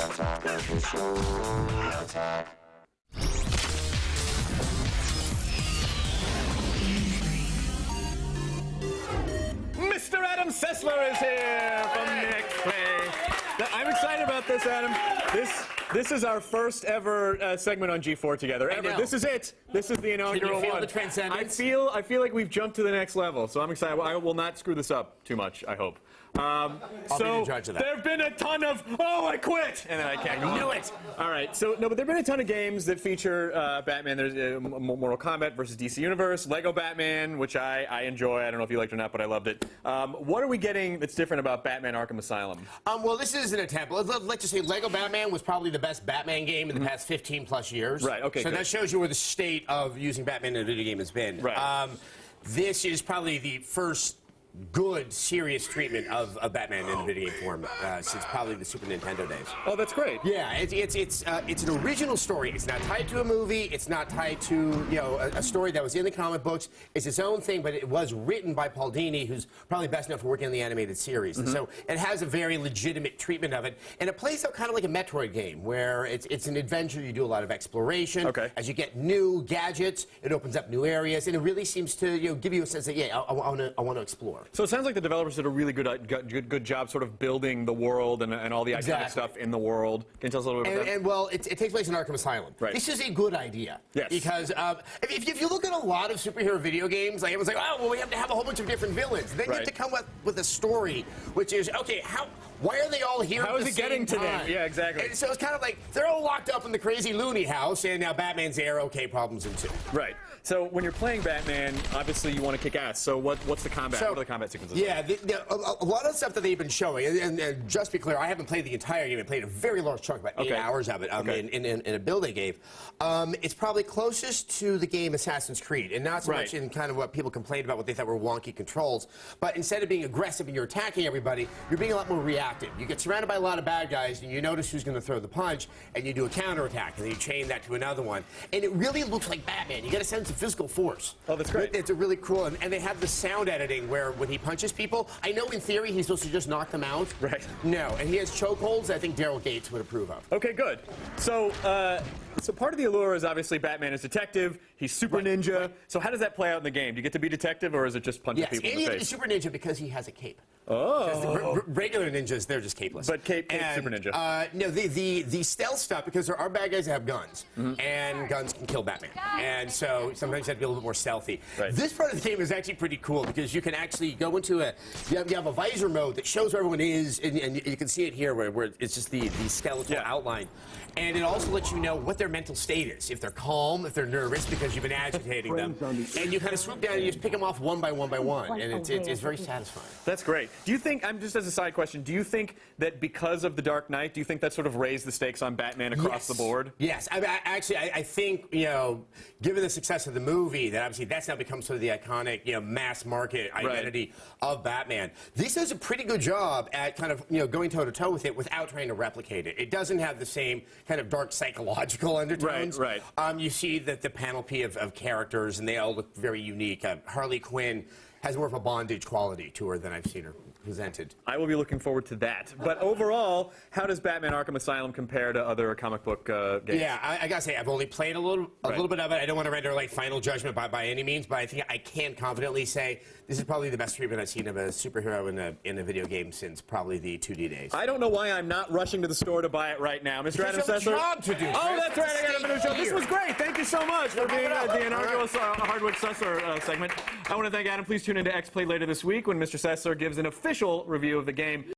Mr. Adam Sessler is here from Next Play. I'm excited about this, Adam. This is our first ever segment on G4 together. Ever. This is it. This is the inaugural one. Can you feel the transcendence? I feel like we've jumped to the next level, so I'm excited. I will not screw this up too much, I hope. I'll be the judge of that. There have been a ton of, oh, I quit! And then I can't go on. Knew it! All right, so, no, but there have been a ton of games that feature Batman. There's Mortal Kombat versus DC Universe, Lego Batman, which I enjoy. I don't know if you liked it or not, but I loved it. What are we getting that's different about Batman Arkham Asylum? Well, this is an attempt. Let's just say Lego Batman was probably the best Batman game in the past 15-plus years. Right, okay, so good. that shows you where the state of using Batman in a video game has been. Right. This is probably the first good, serious treatment of Batman in the video game form since probably the Super Nintendo days. Oh, that's great. Yeah, it's an original story. It's not tied to a movie. It's not tied to a story that was in the comic books. It's its own thing, but it was written by Paul Dini, who's probably best known for working on the animated series. And so it has a very legitimate treatment of it, and it plays out kind of like a Metroid game, where it's an adventure. You do a lot of exploration. Okay. As you get new gadgets, it opens up new areas, and it really seems to give you a sense that I want to explore. So it sounds like the developers did a really good job sort of building the world and all the iconic stuff in the world. Can you tell us a little bit about that? And well, it takes place in Arkham Asylum. Right. This is a good idea. Yes. Because if you look at a lot of superhero video games, like everyone's like, oh, well, we have to have a whole bunch of different villains. Then you have to come up with a story, which is, okay, why are they all here How at is the it getting same to them? time? Yeah, exactly. And so it's kind of like, they're all locked up in the crazy loony house, and now Batman's there, okay, problems ensue. Right. So when you're playing Batman, obviously you want to kick ass. So what's the combat? What are the combat sequences? Yeah, a lot of stuff that they've been showing, and just to be clear, I haven't played the entire game. I played a very large chunk, about 8 hours of it, in a build they gave. It's probably closest to the game Assassin's Creed, and not so much in kind of what people complained about, what they thought were wonky controls. But instead of being aggressive and you're attacking everybody, you're being a lot more reactive. You get surrounded by a lot of bad guys, and you notice who's going to throw the punch, and you do a counterattack, and then you chain that to another one. And it really looks like Batman. You get a sense of physical force. Oh, that's great. It's a really cool, and they have the sound editing where when he punches people, I know in theory he's supposed to just knock them out. Right. No, and he has chokeholds I think Daryl Gates would approve of. Okay, good. So, so part of the allure is obviously Batman is detective. He's super ninja. So how does that play out in the game? Do you get to be detective, or is it just punching people in the face? Yes, and he is super ninja because he has a cape. Oh. Regular ninjas, they're just capeless. But cape super ninja. No, the stealth stuff, because there are bad guys that have guns, and guns can kill Batman. And so sometimes you have to be a little bit more stealthy. Right. This part of the game is actually pretty cool because you can actually go into you have a visor mode that shows where everyone is, and you can see it here where it's just the skeletal outline. And it also lets you know what their mental state is. If they're calm, if they're nervous because you've been agitating them. And you kind of swoop down and you just pick them off one by one by one. And it's very satisfying. That's great. Do you think, just as a side question, do you think that because of The Dark Knight, do you think that sort of raised the stakes on Batman across the board? Yes. I think, given the success of the movie, that obviously that's now become sort of the iconic, mass market identity of Batman. This does a pretty good job at kind of, going toe-to-toe with it without trying to replicate it. It doesn't have the same kind of dark psychological undertones. Right. You see that the panoply of characters, and they all look very unique. Harley Quinn has more of a bondage quality to her than I've seen her presented. I will be looking forward to that. But overall, how does Batman Arkham Asylum compare to other comic book games? Yeah, I gotta say, I've only played a little bit of it. I don't want to render like final judgment by any means, but I think I can confidently say this is probably the best treatment I've seen of a superhero in a video game since probably the 2D days. I don't know why I'm not rushing to the store to buy it right now. Mr. Adam Sessler. Job to do. Oh, that's right. I got to finish up. This was great. Thank you so much for being the inaugural Hardwood Sessler segment. I want to thank Adam. Please tune into X Play later this week when Mr. Sessler gives an official review of the game.